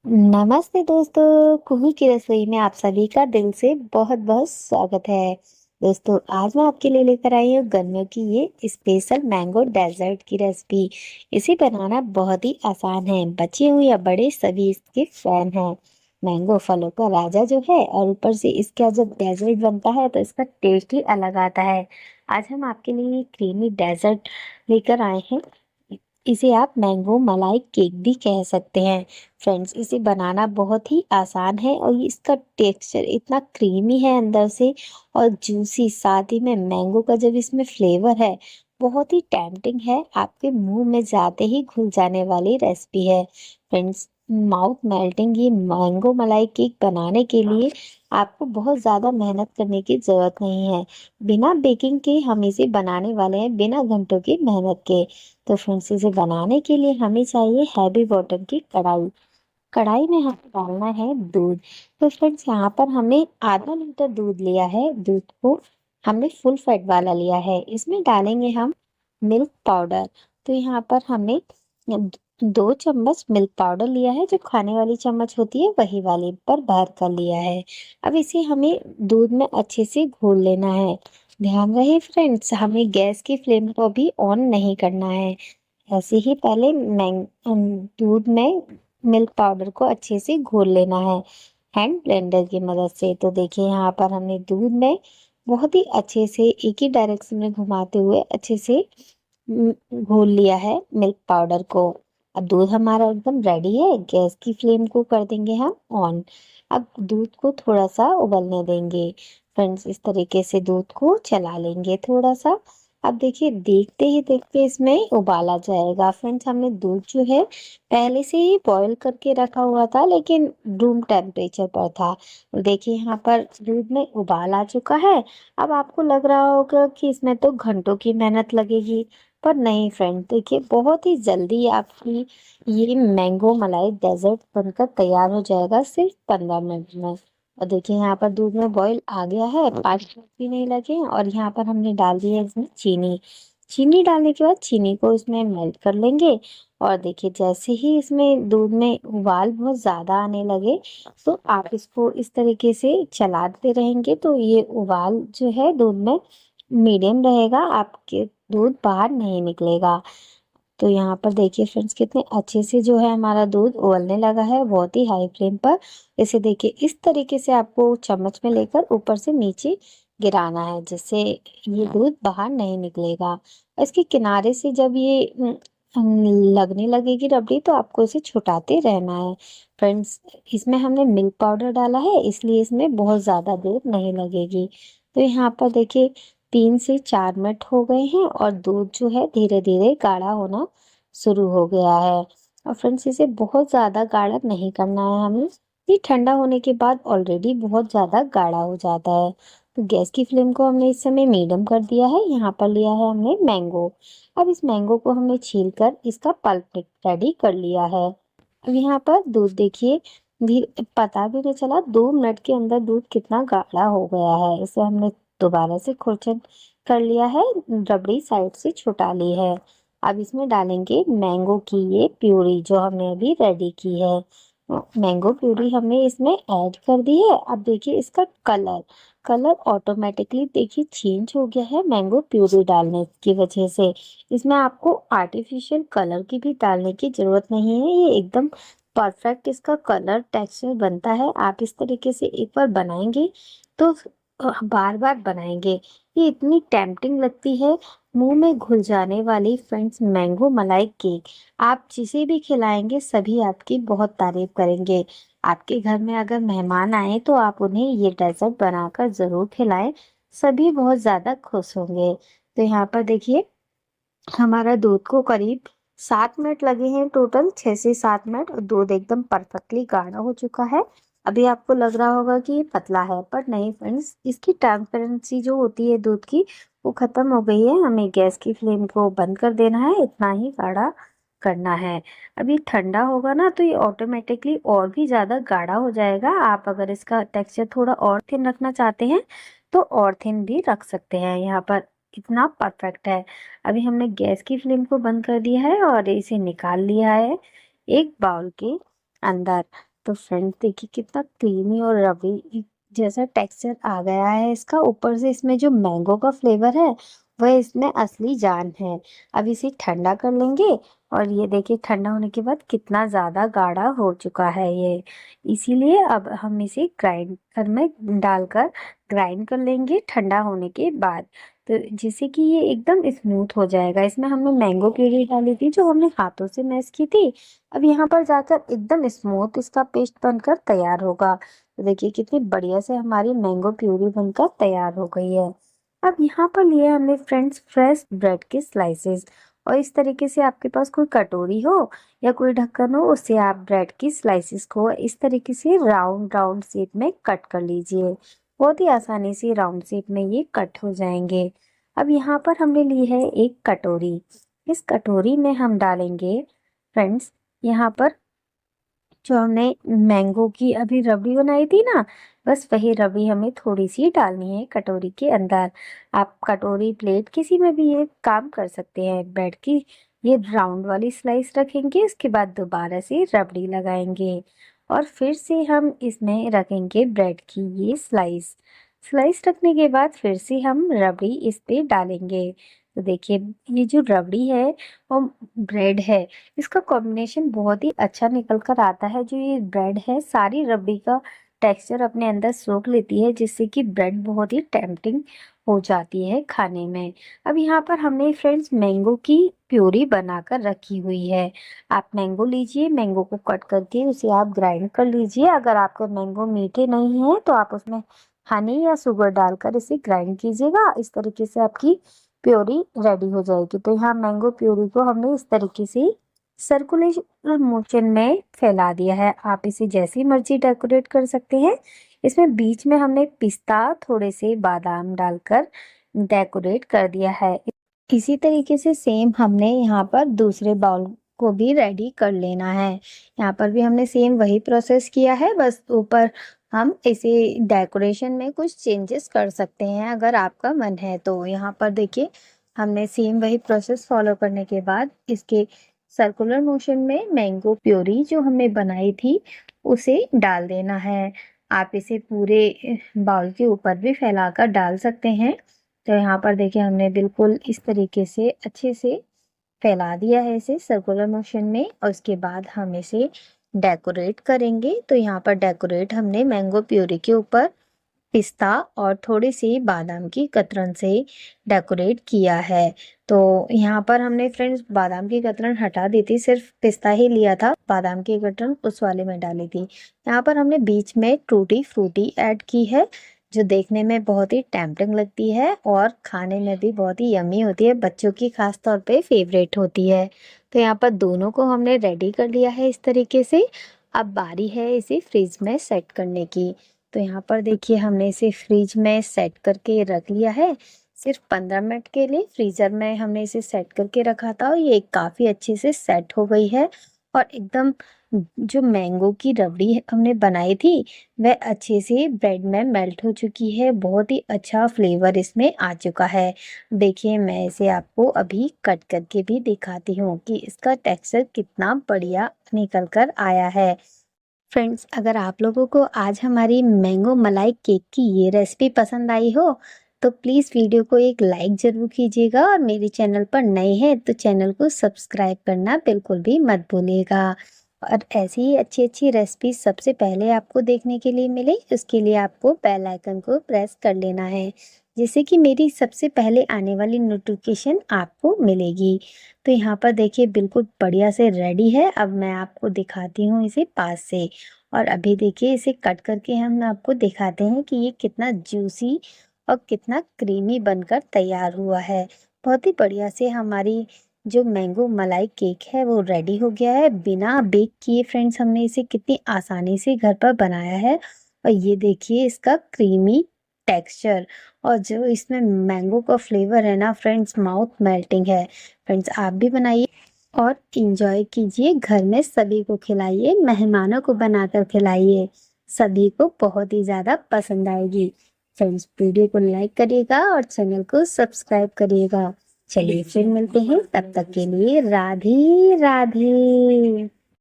नमस्ते दोस्तों, कुहू की रसोई में आप सभी का दिल से बहुत-बहुत स्वागत है। दोस्तों, आज मैं आपके लिए लेकर आई हूँ गर्मियों की ये स्पेशल मैंगो डेज़र्ट की रेसिपी। इसे बनाना बहुत ही आसान है, बच्चे हो या बड़े सभी इसके फैन हैं। मैंगो फलों का राजा जो है और ऊपर से इसका जब डेज़र्ट बनता है तो इसका टेस्ट ही अलग आता है। आज हम आपके लिए क्रीमी डेज़र्ट लेकर आए हैं। इसे आप मैंगो मलाई केक भी कह सकते हैं। फ्रेंड्स, इसे बनाना बहुत ही आसान है और इसका टेक्सचर इतना क्रीमी है अंदर से और जूसी, साथ ही में मैंगो का जब इसमें फ्लेवर है बहुत ही टेम्पटिंग है। आपके मुंह में जाते ही घुल जाने वाली रेसिपी है। फ्रेंड्स, माउथ मेल्टिंग ये मैंगो मलाई केक बनाने के लिए आपको बहुत ज़्यादा मेहनत करने की ज़रूरत नहीं है। बिना बेकिंग के हम इसे बनाने वाले हैं, बिना घंटों की मेहनत के। तो फ्रेंड्स, इसे बनाने के लिए हमें चाहिए हैवी बॉटम की कढ़ाई। कढ़ाई में हमें डालना है दूध। तो फ्रेंड्स, यहाँ पर हमने आधा लीटर दूध लिया है। दूध को हमने फुल फैट वाला लिया है। इसमें डालेंगे हम मिल्क पाउडर। तो यहाँ पर हमने 2 चम्मच मिल्क पाउडर लिया है, जो खाने वाली चम्मच होती है वही वाली पर भर कर लिया है। अब इसे हमें दूध में अच्छे से घोल लेना है। ध्यान रहे फ्रेंड्स, हमें गैस की फ्लेम को भी ऑन नहीं करना है। ऐसे ही पहले दूध में मिल्क पाउडर को अच्छे से घोल लेना है हैंड ब्लेंडर की मदद से। तो देखिए, यहाँ पर हमने दूध में बहुत ही अच्छे से एक ही डायरेक्शन में घुमाते हुए अच्छे से घोल लिया है मिल्क पाउडर को। अब दूध हमारा एकदम रेडी है। गैस की फ्लेम को कर देंगे हम ऑन। अब दूध को थोड़ा सा उबलने देंगे। फ्रेंड्स, इस तरीके से दूध को चला लेंगे थोड़ा सा। अब देखिए, देखते ही देखते इसमें उबाल आ जाएगा। फ्रेंड्स, हमने दूध जो है पहले से ही बॉईल करके रखा हुआ था, लेकिन रूम टेम्परेचर पर था। देखिए, यहाँ पर दूध में उबाल आ चुका है। अब आपको लग रहा होगा कि इसमें तो घंटों की मेहनत लगेगी, पर नहीं फ्रेंड, देखिए बहुत ही जल्दी आपकी ये मैंगो मलाई डेजर्ट बनकर तैयार हो जाएगा सिर्फ 15 मिनट में। और देखिए, यहाँ पर दूध में बॉईल आ गया है, 5 मिनट भी नहीं लगे और यहाँ पर हमने डाल दी है इसमें चीनी। चीनी डालने के बाद चीनी को इसमें मेल्ट कर लेंगे। और देखिए, जैसे ही इसमें दूध में उबाल बहुत ज़्यादा आने लगे तो आप इसको इस तरीके से चलाते रहेंगे तो ये उबाल जो है दूध में मीडियम रहेगा, आपके दूध बाहर नहीं निकलेगा। तो यहाँ पर देखिए फ्रेंड्स, कितने अच्छे से जो है हमारा दूध उबलने लगा है, बहुत ही हाई फ्लेम पर। इसे देखिए, इस तरीके से आपको चम्मच में लेकर ऊपर से नीचे गिराना है, जिससे ये दूध बाहर नहीं निकलेगा। इसके किनारे से जब ये लगने लगेगी रबड़ी तो आपको इसे छुटाते रहना है। फ्रेंड्स, इसमें हमने मिल्क पाउडर डाला है, इसलिए इसमें बहुत ज़्यादा देर नहीं लगेगी। तो यहाँ पर देखिए, 3 से 4 मिनट हो गए हैं और दूध जो है धीरे धीरे गाढ़ा होना शुरू हो गया है। और फ्रेंड्स, इसे बहुत ज़्यादा गाढ़ा नहीं करना है हमें। ये ठंडा होने के बाद ऑलरेडी बहुत ज़्यादा गाढ़ा हो जाता है। तो गैस की फ्लेम को हमने इस समय मीडियम कर दिया है। यहाँ पर लिया है हमने मैंगो। अब इस मैंगो को हमने छील कर इसका पल्प रेडी कर लिया है। अब यहाँ पर दूध देखिए, धीरे पता भी नहीं चला 2 मिनट के अंदर दूध कितना गाढ़ा हो गया है। इसे हमने दोबारा से खुरचन कर लिया है, रबड़ी साइड से छुटा ली है। अब इसमें डालेंगे मैंगो की ये प्यूरी जो हमने अभी रेडी की है। मैंगो प्यूरी हमने इसमें ऐड कर दी है। अब देखिए, इसका कलर कलर ऑटोमेटिकली देखिए चेंज हो गया है मैंगो प्यूरी डालने की वजह से। इसमें आपको आर्टिफिशियल कलर की भी डालने की जरूरत नहीं है। ये एकदम परफेक्ट इसका कलर टेक्सचर बनता है। आप इस तरीके से एक बार बनाएंगे तो बार बार बनाएंगे। ये इतनी टेम्पटिंग लगती है, मुंह में घुल जाने वाली फ्रेंड्स मैंगो मलाई केक। आप जिसे भी खिलाएंगे सभी आपकी बहुत तारीफ करेंगे। आपके घर में अगर मेहमान आए तो आप उन्हें ये डेजर्ट बनाकर जरूर खिलाएं, सभी बहुत ज्यादा खुश होंगे। तो यहाँ पर देखिए, हमारा दूध को करीब 7 मिनट लगे हैं, टोटल 6 से 7 मिनट, और दूध एकदम परफेक्टली गाढ़ा हो चुका है। अभी आपको लग रहा होगा कि ये पतला है, पर नहीं फ्रेंड्स, इसकी ट्रांसपेरेंसी जो होती है दूध की वो खत्म हो गई है। हमें गैस की फ्लेम को बंद कर देना है, इतना ही गाढ़ा करना है। अभी ठंडा होगा ना तो ये ऑटोमेटिकली और भी ज्यादा गाढ़ा हो जाएगा। आप अगर इसका टेक्सचर थोड़ा और थिन रखना चाहते हैं तो और थिन भी रख सकते हैं। यहाँ पर इतना परफेक्ट है। अभी हमने गैस की फ्लेम को बंद कर दिया है और इसे निकाल लिया है एक बाउल के अंदर। तो फ्रेंड्स देखिए कितना क्रीमी और रबड़ी जैसा टेक्सचर आ गया है इसका। ऊपर से इसमें जो मैंगो का फ्लेवर है वह इसमें असली जान है। अब इसे ठंडा कर लेंगे और ये देखिए ठंडा होने के बाद कितना ज़्यादा गाढ़ा हो चुका है ये। इसीलिए अब हम इसे ग्राइंडर में डालकर ग्राइंड कर लेंगे ठंडा होने के बाद, तो जिससे कि ये एकदम स्मूथ हो जाएगा। इसमें हमने मैंगो प्यूरी डाली थी जो हमने हाथों से मैश की थी। अब यहाँ पर जाकर एकदम स्मूथ इसका पेस्ट बनकर तैयार होगा। तो देखिए कितनी बढ़िया से हमारी मैंगो प्यूरी बनकर तैयार हो गई है। अब यहाँ पर लिए हमने फ्रेंड्स फ्रेश ब्रेड के स्लाइसेस, और इस तरीके से आपके पास कोई कटोरी हो या कोई ढक्कन हो उससे आप ब्रेड की स्लाइसेस को इस तरीके से राउंड राउंड शेप में कट कर लीजिए। बहुत ही आसानी से राउंड शेप में ये कट हो जाएंगे। अब यहाँ पर हमने ली है एक कटोरी। इस कटोरी में हम डालेंगे फ्रेंड्स यहाँ पर जो हमने मैंगो की अभी रबड़ी बनाई थी ना, बस वही रबड़ी हमें थोड़ी सी डालनी है कटोरी के अंदर। आप कटोरी प्लेट किसी में भी ये काम कर सकते हैं। ब्रेड की ये राउंड वाली स्लाइस रखेंगे, इसके बाद दोबारा से रबड़ी लगाएंगे और फिर से हम इसमें रखेंगे ब्रेड की ये स्लाइस। स्लाइस रखने के बाद फिर से हम रबड़ी इस पे डालेंगे। तो देखिए ये जो रबड़ी है और ब्रेड है, इसका कॉम्बिनेशन बहुत ही अच्छा निकल कर आता है। जो ये ब्रेड है सारी रबड़ी का टेक्सचर अपने अंदर सोख लेती है, जिससे कि ब्रेड बहुत ही टेम्पटिंग हो जाती है खाने में। अब यहाँ पर हमने फ्रेंड्स मैंगो की प्यूरी बनाकर रखी हुई है। आप मैंगो लीजिए, मैंगो को कट करके उसे आप ग्राइंड कर लीजिए। अगर आपके मैंगो मीठे नहीं है तो आप उसमें हनी या शुगर डालकर इसे ग्राइंड कीजिएगा। इस तरीके से आपकी प्योरी रेडी हो जाएगी। तो यहाँ मैंगो प्योरी को हमने इस तरीके से सर्कुलर मोशन में फैला दिया है। आप इसे जैसी मर्जी डेकोरेट कर सकते हैं। इसमें बीच में हमने पिस्ता थोड़े से बादाम डालकर डेकोरेट कर दिया है। इसी तरीके से सेम हमने यहाँ पर दूसरे बाउल को भी रेडी कर लेना है। यहाँ पर भी हमने सेम वही प्रोसेस किया है, बस ऊपर हम इसे डेकोरेशन में कुछ चेंजेस कर सकते हैं अगर आपका मन है तो। यहाँ पर देखिए हमने सेम वही प्रोसेस फॉलो करने के बाद इसके सर्कुलर मोशन में मैंगो प्योरी जो हमने बनाई थी उसे डाल देना है। आप इसे पूरे बाउल के ऊपर भी फैलाकर डाल सकते हैं। तो यहाँ पर देखिए हमने बिल्कुल इस तरीके से अच्छे से फैला दिया है इसे सर्कुलर मोशन में, और उसके बाद हम इसे डेकोरेट करेंगे। तो यहाँ पर डेकोरेट हमने मैंगो प्यूरी के ऊपर पिस्ता और थोड़ी सी बादाम की कतरन से डेकोरेट किया है। तो यहाँ पर हमने फ्रेंड्स बादाम की कतरन हटा दी थी, सिर्फ पिस्ता ही लिया था, बादाम की कतरन उस वाले में डाली थी। यहाँ पर हमने बीच में टूटी फ्रूटी ऐड की है जो देखने में बहुत ही टेम्पटिंग लगती है और खाने में भी बहुत ही यमी होती है, बच्चों की खास तौर पे फेवरेट होती है। तो यहाँ पर दोनों को हमने रेडी कर लिया है इस तरीके से। अब बारी है इसे फ्रिज में सेट करने की। तो यहाँ पर देखिए हमने इसे फ्रिज में सेट करके रख लिया है। सिर्फ 15 मिनट के लिए फ्रीज़र में हमने इसे सेट करके रखा था और ये काफ़ी अच्छे से सेट हो गई है। और एकदम जो मैंगो की रबड़ी हमने बनाई थी वह अच्छे से ब्रेड में मेल्ट हो चुकी है। बहुत ही अच्छा फ्लेवर इसमें आ चुका है। देखिए मैं इसे आपको अभी कट करके भी दिखाती हूँ कि इसका टेक्सचर कितना बढ़िया निकल कर आया है। फ्रेंड्स अगर आप लोगों को आज हमारी मैंगो मलाई केक की ये रेसिपी पसंद आई हो तो प्लीज़ वीडियो को एक लाइक ज़रूर कीजिएगा, और मेरे चैनल पर नए हैं तो चैनल को सब्सक्राइब करना बिल्कुल भी मत भूलिएगा। और ऐसी ही अच्छी अच्छी रेसिपी सबसे पहले आपको देखने के लिए मिले उसके लिए आपको बेल आइकन को प्रेस कर लेना है, जिससे कि मेरी सबसे पहले आने वाली नोटिफिकेशन आपको मिलेगी। तो यहाँ पर देखिए बिल्कुल बढ़िया से रेडी है। अब मैं आपको दिखाती हूँ इसे पास से, और अभी देखिए इसे कट करके हम आपको दिखाते हैं कि ये कितना जूसी और कितना क्रीमी बनकर तैयार हुआ है। बहुत ही बढ़िया से हमारी जो मैंगो मलाई केक है वो रेडी हो गया है बिना बेक किए। फ्रेंड्स हमने इसे कितनी आसानी से घर पर बनाया है, और ये देखिए इसका क्रीमी टेक्सचर और जो इसमें मैंगो का फ्लेवर है ना फ्रेंड्स, माउथ मेल्टिंग है। फ्रेंड्स आप भी बनाइए और इंजॉय कीजिए, घर में सभी को खिलाइए, मेहमानों को बनाकर खिलाइए, सभी को बहुत ही ज़्यादा पसंद आएगी। फ्रेंड्स वीडियो को लाइक करिएगा और चैनल को सब्सक्राइब करिएगा। चलिए फिर मिलते हैं, तब तक के लिए राधे राधे।